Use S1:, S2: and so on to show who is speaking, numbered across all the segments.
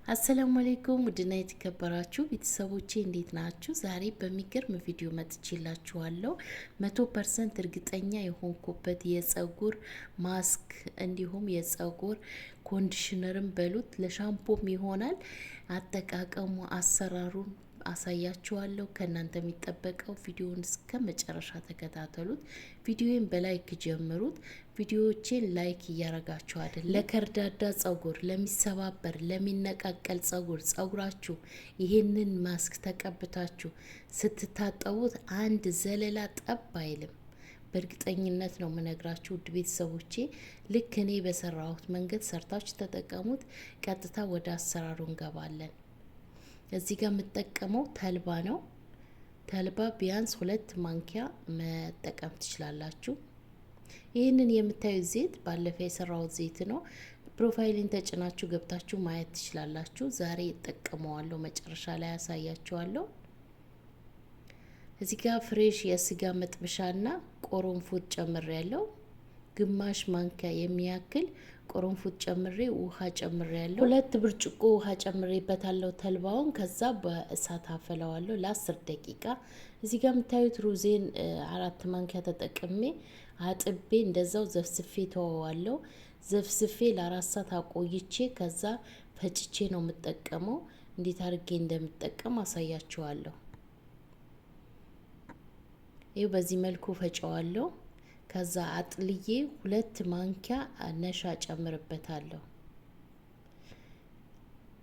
S1: አሰላሙ አለይኩም ውድና የተከበራችሁ ቤተሰቦቼ እንዴት ናችሁ? ዛሬ በሚገርም ቪዲዮ መጥቼላችኋለሁ። 100% እርግጠኛ የሆንኩበት የጸጉር ማስክ እንዲሁም የጸጉር ኮንዲሽነርን በሉት ለሻምፖም ይሆናል። አጠቃቀሙ አሰራሩን አሳያችኋለሁ። ከእናንተ የሚጠበቀው ቪዲዮውን እስከ መጨረሻ ተከታተሉት። ቪዲዮን በላይክ ጀምሩት። ቪዲዮዎቼን ላይክ እያረጋችሁ አይደል? ለከርዳዳ ጸጉር፣ ለሚሰባበር፣ ለሚነቃቀል ጸጉራችሁ ይሄንን ማስክ ተቀብታችሁ ስትታጠቡት አንድ ዘለላ ጠብ አይልም። በእርግጠኝነት ነው የምነግራችሁ ውድ ቤተሰቦቼ። ልክ እኔ በሰራሁት መንገድ ሰርታችሁ ተጠቀሙት። ቀጥታ ወደ አሰራሩ እንገባለን። እዚህ ጋር የምጠቀመው ተልባ ነው። ተልባ ቢያንስ 2 ማንኪያ መጠቀም ትችላላችሁ። ይህንን የምታዩት ዘይት ባለፈ የሰራሁት ዘይት ነው። ፕሮፋይልን ተጭናችሁ ገብታችሁ ማየት ትችላላችሁ። ዛሬ እጠቀመዋለሁ፣ መጨረሻ ላይ ያሳያችኋለሁ። እዚህ ጋር ፍሬሽ የስጋ መጥበሻና ቆሮንፉድ ጨምሬያለሁ። ግማሽ ማንኪያ የሚያክል ቆሮንፉድ ጨምሬ ውሃ ጨምሬያለሁ። 2 ብርጭቆ ውሃ ጨምሬበታለሁ ተልባውን። ከዛ በእሳት አፈላዋለሁ ለ10 ደቂቃ። እዚህ ጋር የምታዩት ሩዜን 4 ማንኪያ ተጠቅሜ አጥቤ እንደዛው ዘፍስፌ ተወዋለሁ። ዘፍስፌ ለ4 ሰዓት አቆይቼ ከዛ ፈጭቼ ነው የምጠቀመው። እንዴት አድርጌ እንደምጠቀም አሳያችኋለሁ። ይኸው በዚህ መልኩ ፈጨዋለሁ። ከዛ አጥልዬ 2 ማንኪያ ነሻ ጨምርበታለሁ።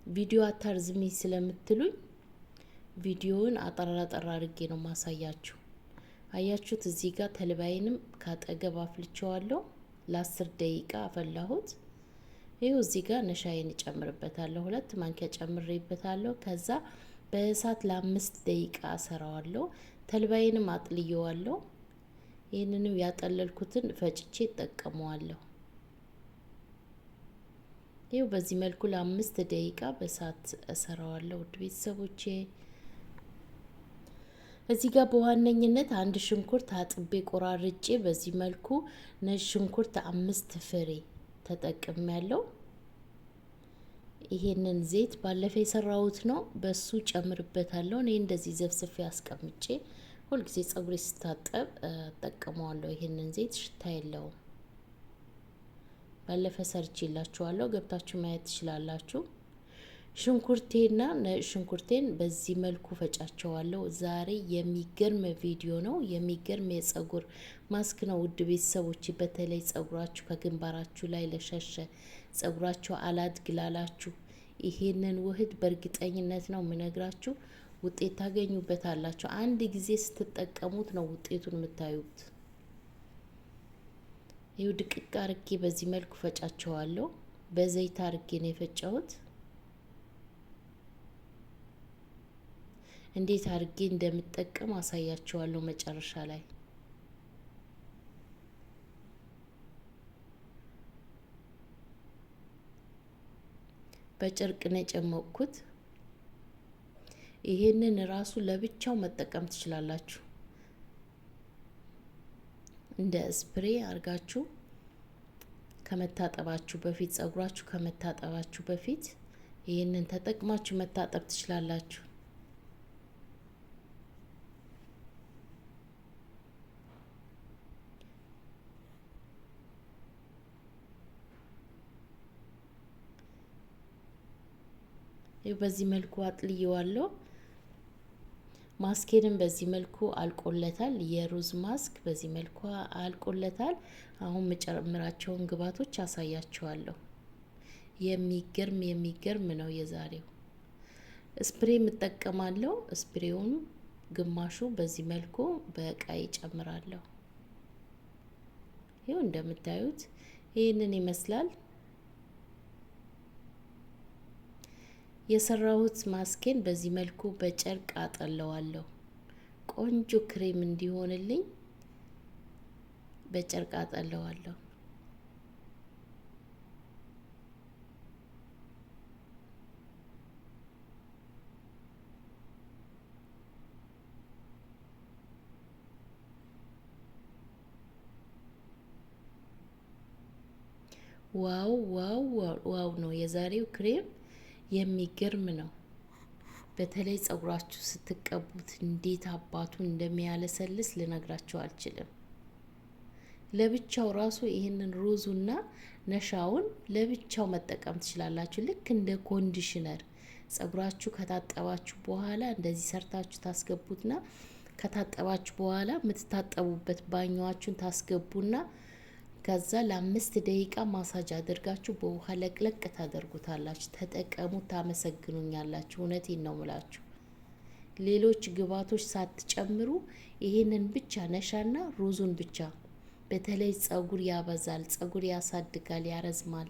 S1: ቪዲዮ አታርዝሚ ስለምትሉኝ ቪዲዮውን አጠራ አድርጌ ነው ማሳያችሁ። አያችሁት? እዚህ ጋር ተልባይንም ካጠገብ አፍልቼዋለሁ። ለ10 ደቂቃ አፈላሁት። ይኸው እዚህ ጋር ነሻዬን ጨምርበታለሁ። 2 ማንኪያ ጨምሬበታለሁ። ከዛ በእሳት ለ5 ደቂቃ አሰራዋለሁ። ተልባይንም አጥልየዋለሁ። ይህንንም ያጠለልኩትን ፈጭቼ እጠቀመዋለሁ። ይኸው በዚህ መልኩ ለ5 ደቂቃ በእሳት እሰራዋለሁ። ውድ ቤተሰቦቼ እዚህ ጋር በዋነኝነት 1 ሽንኩርት አጥቤ ቆራርጬ በዚህ መልኩ ነጭ ሽንኩርት 5 ፍሬ ተጠቅሜያለሁ። ይሄንን ዘይት ባለፈ የሰራሁት ነው፣ በሱ ጨምርበታለሁ። እኔ እንደዚህ ዘፍስፌ አስቀምጬ ሁልጊዜ ጸጉሬ ስታጠብ እጠቀመዋለሁ። ይሄንን ዘይት ሽታ የለውም። ባለፈ ሰርቼላችኋለሁ፣ ገብታችሁ ማየት ትችላላችሁ። ሽንኩርቴና ሽንኩርቴን በዚህ መልኩ ፈጫቸዋለሁ። ዛሬ የሚገርም ቪዲዮ ነው፣ የሚገርም የጸጉር ማስክ ነው ውድ ቤተሰቦች። በተለይ ጸጉራችሁ ከግንባራችሁ ላይ ለሸሸ፣ ጸጉራችሁ አላድግ ላላችሁ ይሄንን ውህድ በእርግጠኝነት ነው የምነግራችሁ ውጤት ታገኙበታላችሁ። አንድ ጊዜ ስትጠቀሙት ነው ውጤቱን የምታዩት። ይኸው ድቅቅ አርጌ በዚህ መልኩ ፈጫቸዋለሁ። በዘይት አርጌ ነው የፈጨሁት። እንዴት አርጌ እንደምጠቀም አሳያችኋለሁ መጨረሻ ላይ። በጨርቅ ነው የጨመቅኩት። ይሄንን ራሱ ለብቻው መጠቀም ትችላላችሁ። እንደ ስፕሬ አርጋችሁ ከመታጠባችሁ በፊት፣ ጸጉራችሁ ከመታጠባችሁ በፊት ይሄንን ተጠቅማችሁ መታጠብ ትችላላችሁ። በዚህ መልኩ አጥልየዋለሁ። ማስኬንም በዚህ መልኩ አልቆለታል። የሩዝ ማስክ በዚህ መልኩ አልቆለታል። አሁን መጨመራቸውን ግብአቶች አሳያችኋለሁ። የሚገርም ነው የዛሬው። ስፕሬ እጠቀማለሁ። ስፕሬውን ግማሹ በዚህ መልኩ በቃይ ጨምራለሁ። ይኸው እንደምታዩት ይሄንን ይመስላል። የሰራሁት ማስኬን በዚህ መልኩ በጨርቅ አጠለዋለሁ። ቆንጆ ክሬም እንዲሆንልኝ በጨርቅ አጠለዋለሁ። ዋው ነው የዛሬው ክሬም። የሚገርም ነው። በተለይ ጸጉራችሁ ስትቀቡት እንዴት አባቱን እንደሚያለሰልስ ልነግራችሁ አልችልም። ለብቻው ራሱ ይህንን ሩዙና ነሻውን ለብቻው መጠቀም ትችላላችሁ። ልክ እንደ ኮንዲሽነር ጸጉራችሁ ከታጠባችሁ በኋላ እንደዚህ ሰርታችሁ ታስገቡትና ከታጠባችሁ በኋላ የምትታጠቡበት ባኛዋችሁን ታስገቡና ከዛ ለ5 ደቂቃ ማሳጅ አድርጋችሁ በውሃ ለቅለቅ ታደርጉታላችሁ። ተጠቀሙ፣ ታመሰግኑኛላችሁ። እውነቴን ነው ምላችሁ። ሌሎች ግብአቶች ሳትጨምሩ ይሄንን ብቻ ነሻና ሩዙን ብቻ። በተለይ ጸጉር ያበዛል፣ ጸጉር ያሳድጋል፣ ያረዝማል።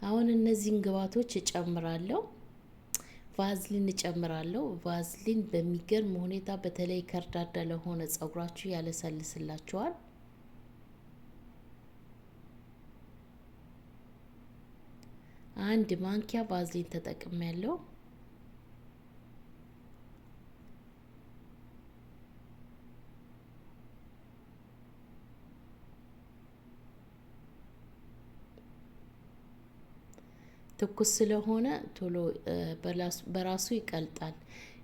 S1: አሁን እነዚህን ግብአቶች እጨምራለሁ። ቫዝሊን እጨምራለሁ። ቫዝሊን በሚገርም ሁኔታ በተለይ ከርዳዳ ለሆነ ጸጉራችሁ ያለሰልስላችኋል። አንድ ማንኪያ ቫዝሊን ተጠቅሜያለሁ። ትኩስ ስለሆነ ቶሎ በራሱ ይቀልጣል።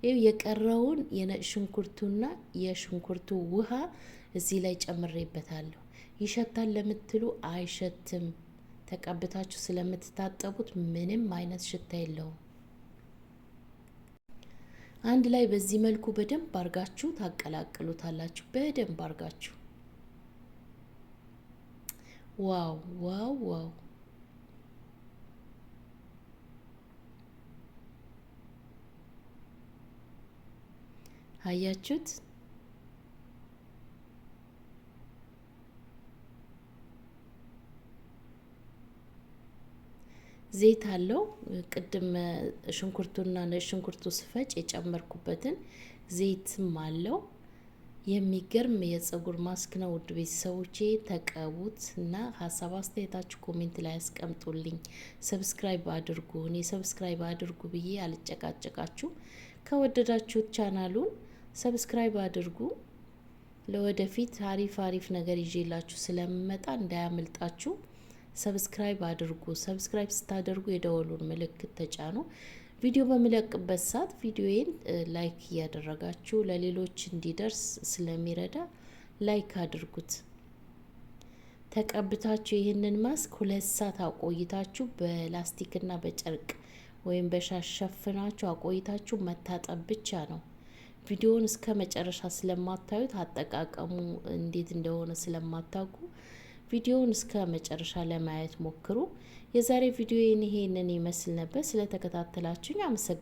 S1: ይሄው የቀረውን የነጭ ሽንኩርቱና የሽንኩርቱ ውሃ እዚህ ላይ ጨምሬበታለሁ። ይሸታል ለምትሉ አይሸትም። ተቀብታችሁ ስለምትታጠቡት ምንም አይነት ሽታ የለውም። አንድ ላይ በዚህ መልኩ በደንብ አርጋችሁ ታቀላቅሉታላችሁ። በደንብ አርጋችሁ ዋው ዋው ዋው! አያችሁት? ዘይት አለው። ቅድም ሽንኩርቱና ነጭ ሽንኩርቱ ስፈጭ የጨመርኩበትን ዘይትም አለው። የሚገርም የጸጉር ማስክ ነው። ውድ ቤተሰቦቼ ተቀቡት እና ሀሳብ አስተያየታችሁ ኮሜንት ላይ ያስቀምጡልኝ። ሰብስክራይብ አድርጉ። እኔ ሰብስክራይብ አድርጉ ብዬ አልጨቃጨቃችሁ። ከወደዳችሁት ቻናሉን ሰብስክራይብ አድርጉ። ለወደፊት አሪፍ አሪፍ ነገር ይዤላችሁ ስለምመጣ እንዳያመልጣችሁ ሰብስክራይብ አድርጉ። ሰብስክራይብ ስታደርጉ የደወሉን ምልክት ተጫኑ። ቪዲዮ በሚለቅበት ሰዓት ቪዲዮዬን ላይክ እያደረጋችሁ ለሌሎች እንዲደርስ ስለሚረዳ ላይክ አድርጉት። ተቀብታችሁ ይህንን ማስክ 2 ሰዓት አቆይታችሁ በላስቲክና በጨርቅ ወይም በሻሽ ሸፍናችሁ አቆይታችሁ መታጠብ ብቻ ነው። ቪዲዮውን እስከ መጨረሻ ስለማታዩት አጠቃቀሙ እንዴት እንደሆነ ስለማታውቁ ቪዲዮውን እስከ መጨረሻ ለማየት ሞክሩ። የዛሬ ቪዲዮ ይሄንን ይመስል ነበር። ስለተከታተላችሁኝ አመሰግናለሁ።